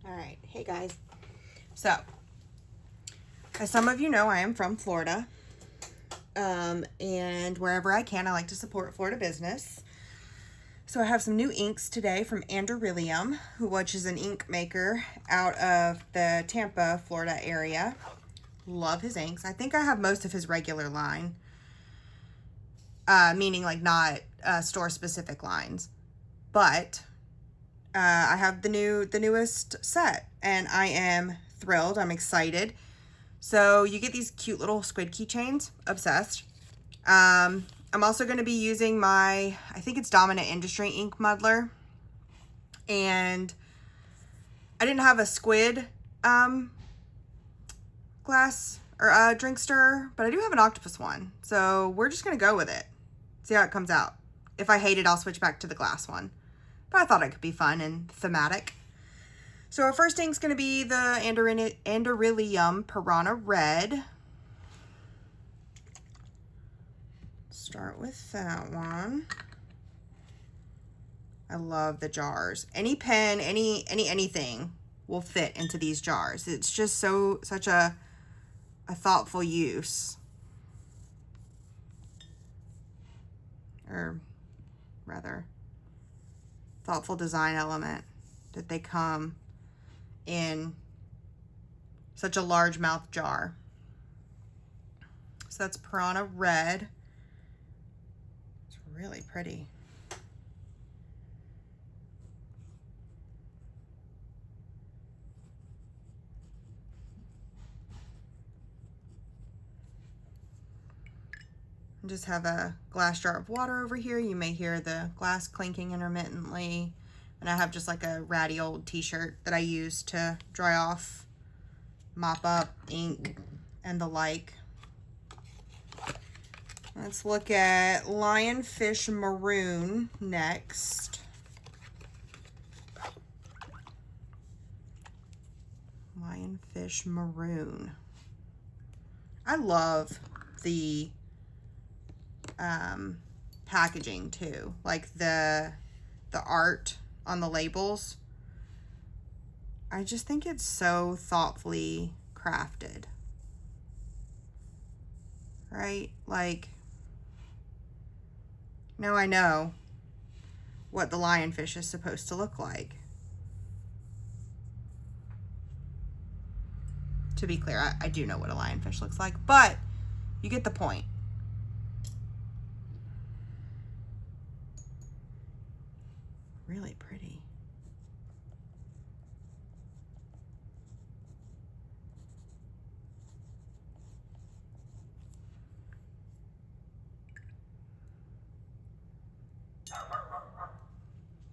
All right, hey guys. So, as some of you know, I am from Florida. And wherever I can, I like to support Florida business. So I have some new inks today from Anderillium, which is an ink maker out of the Tampa, Florida area. Love his inks. I think I have most of his regular line. Meaning like not store specific lines. But I have the newest set and I am thrilled. I'm excited. So you get these cute little squid keychains. Obsessed. I'm also going to be using my, I think it's Dominant Industry ink muddler. And I didn't have a squid glass or drink stirrer, but I do have an octopus one. So we're just going to go with it. See how it comes out. If I hate it, I'll switch back to the glass one. But I thought it could be fun and thematic. So our first ink's going to be the Anderillium Piranha Red. Start with that one. I love the jars. Any pen, anything will fit into these jars. It's just such a thoughtful use. Or rather, thoughtful design element that they come in such a large mouth jar. So that's Piranha Red. It's really pretty. Just have a glass jar of water over here. You may hear the glass clinking intermittently. And I have just like a ratty old t-shirt that I use to dry off, mop up, ink, and the like. Let's look at Lionfish Maroon next. Lionfish Maroon. I love the packaging too, like the art on the labels. I just think it's so thoughtfully crafted, right? Like, now I know what the lionfish is supposed to look like. To be clear, I do know what a lionfish looks like, but you get the point. Really pretty.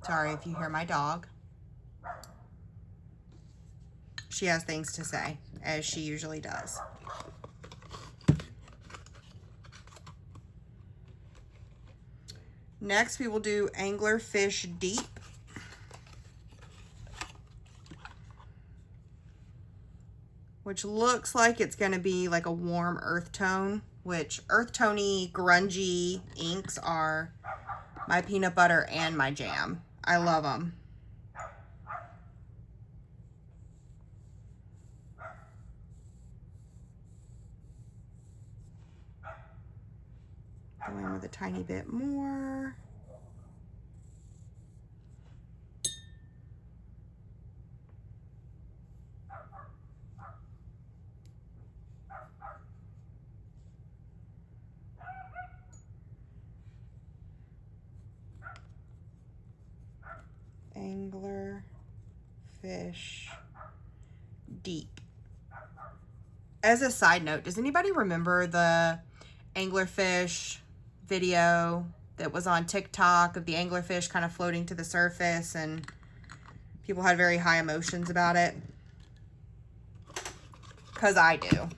Sorry if you hear my dog. She has things to say, as she usually does. Next, we will do Anglerfish Deep. Which looks like it's going to be like a warm earth tone, which earth tony, grungy inks are my peanut butter and my jam. I love them. Go in with a tiny bit more. Anglerfish Deep. As a side note, does anybody remember the anglerfish video that was on TikTok of the anglerfish kind of floating to the surface and people had very high emotions about it? Because I do.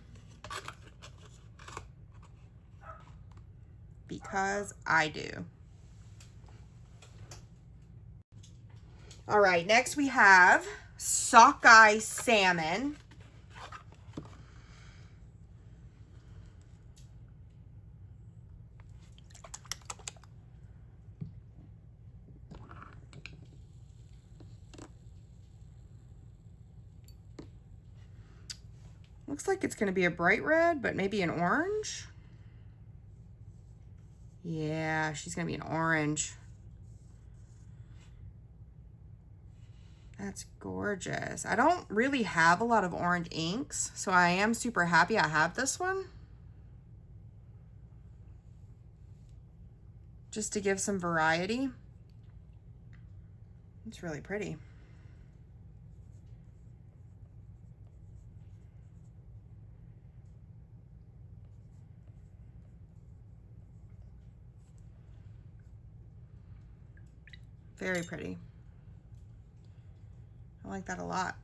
Because I do. All right, next we have Sockeye Salmon. Looks like it's going to be a bright red, but maybe an orange. Yeah, she's going to be an orange. That's gorgeous. I don't really have a lot of orange inks, so I am super happy I have this one. Just to give some variety. It's really pretty. Very pretty. I like that a lot.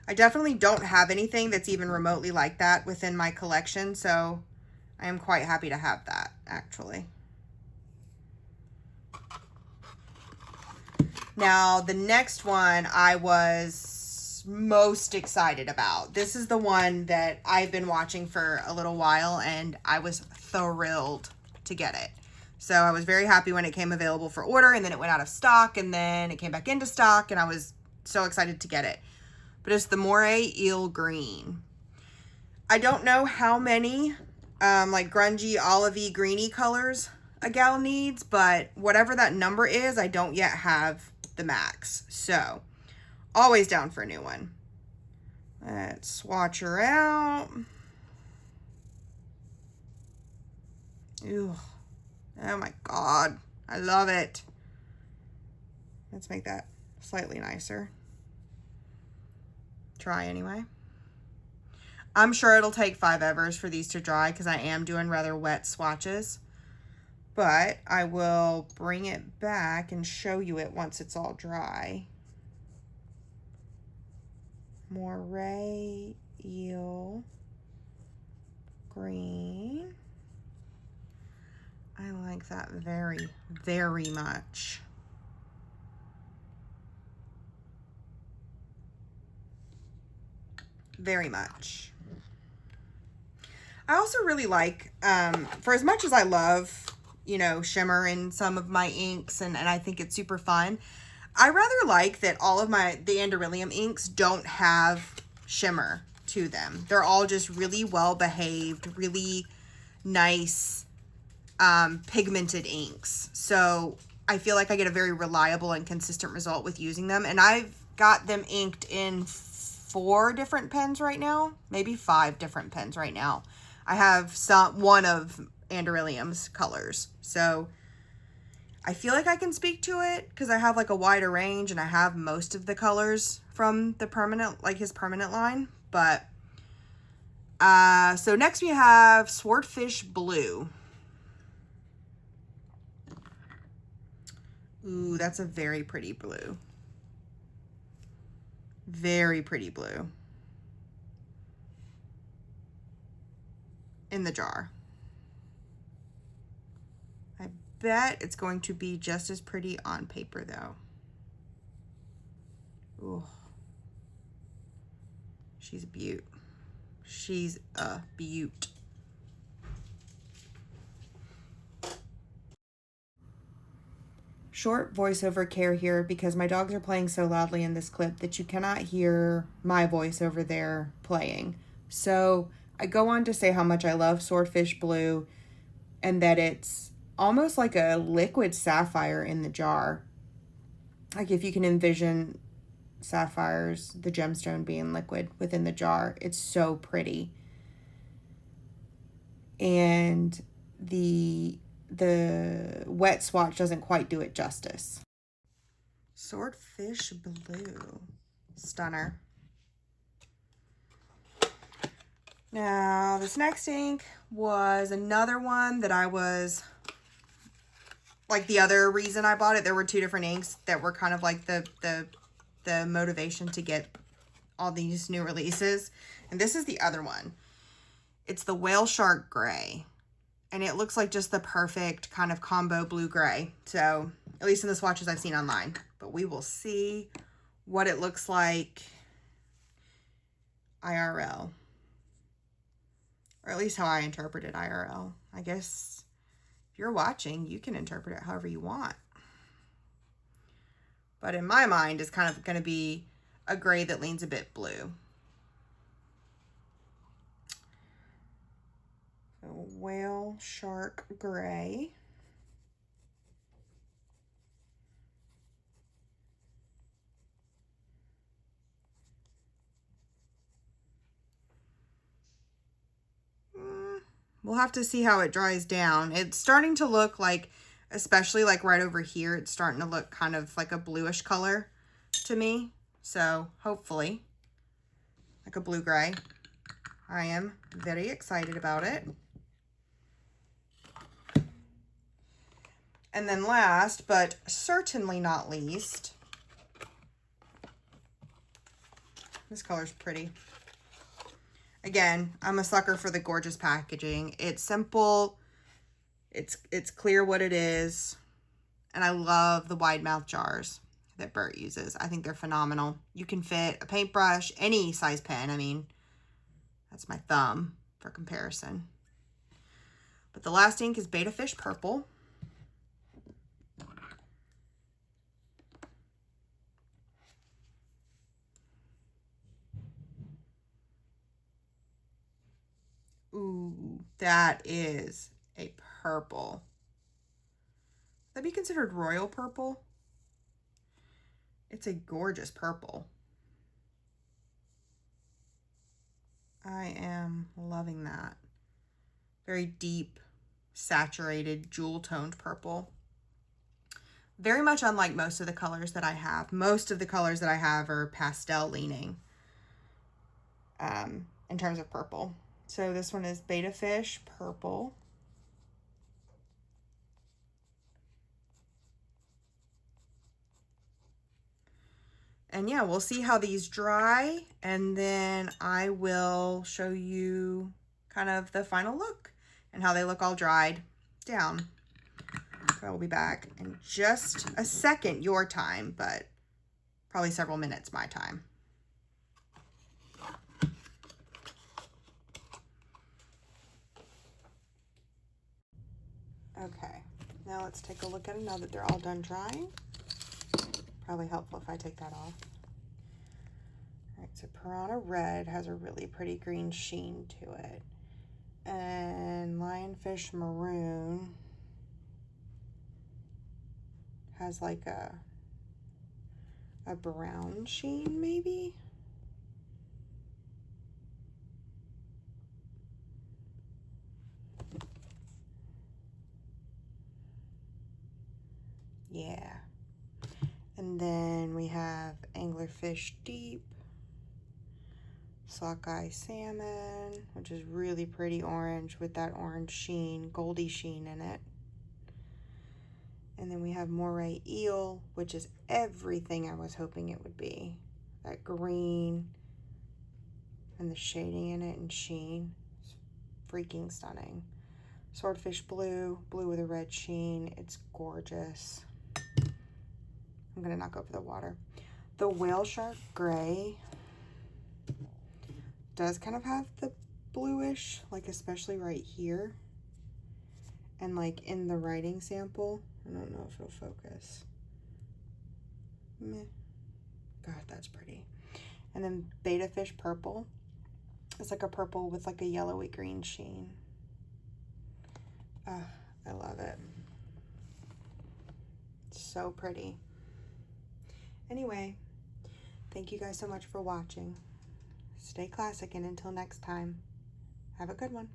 I definitely don't have anything that's even remotely like that within my collection, so I am quite happy to have that, actually. Now, the next one I was most excited about. This is the one that I've been watching for a little while, and I was thrilled to get it. So I was very happy when it came available for order, and then it went out of stock, and then it came back into stock, and I was so excited to get it. But it's the Moray Eel Green. I don't know how many like grungy, olivey, greeny colors a gal needs, but whatever that number is, I don't yet have the max. So always down for a new one. Let's swatch her out. Ooh. Oh my God. I love it. Let's make that slightly nicer. Try anyway. I'm sure it'll take 5 evers for these to dry because I am doing rather wet swatches. But I will bring it back and show you it once it's all dry. Moray Eel Green. I like that very, very much. Very much. I also really like, for as much as I love, you know, shimmer in some of my inks, and I think it's super fun, I rather like that all of the Anderillium inks don't have shimmer to them. They're all just really well behaved, really nice, pigmented inks. So I feel like I get a very reliable and consistent result with using them. And I've got them inked in 4 different pens right now, maybe 5 different pens right now. I have one of Anderillium's colors. So I feel like I can speak to it because I have like a wider range and I have most of the colors from the permanent, like his permanent line. But so next we have Swordfish Blue. Ooh, that's a very pretty blue. Very pretty blue. In the jar. I bet it's going to be just as pretty on paper though. Ooh. She's a beaut. She's a beaut. Short voiceover care here because my dogs are playing so loudly in this clip that you cannot hear my voice over there playing. So I go on to say how much I love Swordfish Blue and that it's almost like a liquid sapphire in the jar. Like if you can envision sapphires, the gemstone being liquid within the jar, it's so pretty. And the wet swatch doesn't quite do it justice. Swordfish Blue. Stunner. Now, this next ink was another one that I was, like the other reason I bought it, there were 2 different inks that were kind of like the motivation to get all these new releases. And this is the other one. It's the Whale Shark Gray. And it looks like just the perfect kind of combo blue-gray. So, at least in the swatches I've seen online. But we will see what it looks like IRL. Or at least how I interpret it IRL. I guess if you're watching, you can interpret it however you want. But in my mind, it's kind of going to be a gray that leans a bit blue. Whale Shark Gray. We'll have to see how it dries down. It's starting to look like, especially like right over here, it's starting to look kind of like a bluish color to me. So hopefully, like a blue-gray. I am very excited about it. And then last, but certainly not least, this color's pretty. Again, I'm a sucker for the gorgeous packaging. It's simple, it's clear what it is, and I love the wide mouth jars that Bert uses. I think they're phenomenal. You can fit a paintbrush, any size pen. I mean, that's my thumb for comparison. But the last ink is Betta Fish Purple. Ooh, that is a purple. Would that be considered royal purple? It's a gorgeous purple. I am loving that. Very deep, saturated, jewel-toned purple. Very much unlike most of the colors that I have. Most of the colors that I have are pastel leaning in terms of purple. So this one is Betta Fish Purple. And yeah, we'll see how these dry, and then I will show you kind of the final look and how they look all dried down. So I will be back in just a second your time, but probably several minutes my time. Okay, now let's take a look at them now that they're all done drying. Probably helpful if I take that off. All right, so Piranha Red has a really pretty green sheen to it. And Lionfish Maroon has like a brown sheen maybe. Yeah. And then we have Anglerfish Deep, Sockeye Salmon, which is really pretty orange with that orange sheen, goldy sheen in it. And then we have Moray Eel, which is everything I was hoping it would be. That green and the shading in it and sheen. It's freaking stunning. Swordfish Blue, blue with a red sheen. It's gorgeous. I'm gonna knock over the water. The Whale Shark Gray does kind of have the bluish, like especially right here. And like in the writing sample. I don't know if it'll focus. Meh. God, that's pretty. And then Betta Fish Purple. It's like a purple with like a yellowy green sheen. I love it. It's so pretty. Anyway, thank you guys so much for watching. Stay classic, and until next time, have a good one.